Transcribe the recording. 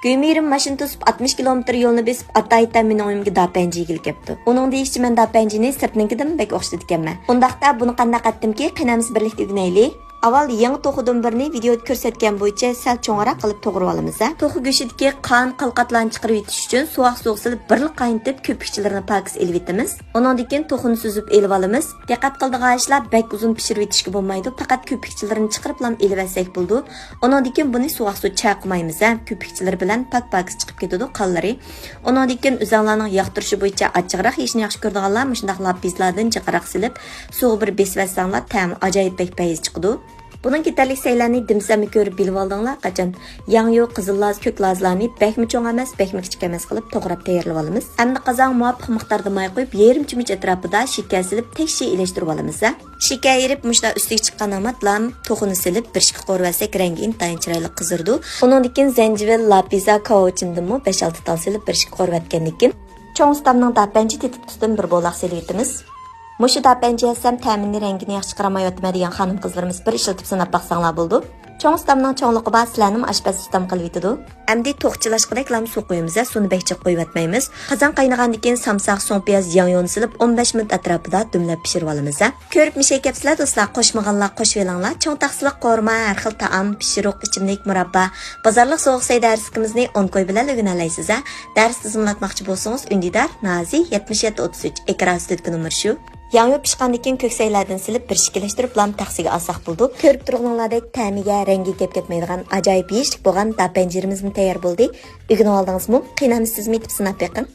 Gümeyrim maşın tosib 60 kilometr yo'lni besib ataytan mening oyimga dapanji yigil kepti. Uning deyishicha men dapanjini sirtnikidan bek o'xshatdi ekanman. Undaqda buni qanday qatdimki, qinamiz birlikda o'rganaylik. Avval yangi to'xidan birini videoda ko'rsatgan bo'yicha sal cho'ng'aroq qilib to'g'rib olamiz. To'xi go'shidagi qon qilqatlarni chiqarib yetish uchun suvoq silib bir qaynatib ko'pikchilarini pakiz elib etamiz. Undan keyin to'xini suzib elib olamiz. Diqqat qildigan ishlar bek uzun pishirib yetishga bo'lmaydi. Faqat ko'pikchilarini chiqarib ham elib olsak bo'ldi. Undan keyin buni suvoq suv chaqmaymiz. Ko'pikchilar bilan pakiz chiqib ketadi qonlari. Undan keyin o'zinglarning yoqtirishi bo'yicha achchiqroq yeyishni yaxshi ko'radiganlar shundaq lapizlardan chiqaroq silib suv bir besvatsanglar ta'mi ajoyib bek payiz chiqadi. Bunun yeterlik saylarni dimsami ko'rib bilib oldinglar qachon yangi qizillar, ko'klazlarni bekmi cho'ng emas, bekmi kichik emas qilib to'g'rab tayyorlab olamiz. Endi qozon muvofiq miqdorda may qo'yib, yarim cho'mich atrofida shakar silib, tekshi elashtirib olamiz. Shakar erib, mushta ustiga chiqqan amatlam to'xini silib, bir ishga qo'rvasak rangi intayin chiroyli qizirdi. Undan keyin zanjivil, lapiza, kauchindimi 5-6 tal silib, bir ishga qo'rvatgandan keyin cho'ng stamning dapanji tetib tutdim bir bo'loq silib etamiz. Mushu dapanji yasam ta'minni rangini yaxshi qaramayotma degan xonim qizlarimiz bir ishlatib sanab baqsanglar bo'ldi. Cho'ng stamning cho'ngliqi bor sizlarning oshpaz ustam qilib yetadi. Endi to'qchilashqidek lam suv qo'yamiz, suvni bekchib qo'yib atmaymiz. Qozon qaynagandan keyin samsaq, so'ng piyoz, yon silib 15 minut atrofida dumlab pishirib olamiz. Ko'rib mishay kapsizlar do'stlar, qo'shmaganlar qo'shib elinglar. Cho'ng taqsiliq qo'rma, har xil taom, pishiriq, ichimlik, murabba, bozorlik sovuq say darskimizni 10 qo'y bilan o'rganalaysiz. Dars tizimlatmoqchi bo'lsangiz, Undidar Nazi 7733 ekran ustidagi nomer shu. Yangi pishqandan keyin ko'ksaylardan silib bir shikilashtirib lam taqsiga olsak bo'ldi. Ko'rib turganinglardek ta'miga, rangi kep ketmaydigan ajoyib yeyishlik bo'lgan dapanjirimiz tayyor bo'ldi. O'rganib oldingizmi? Qiynamsizmi etib sinab beqing.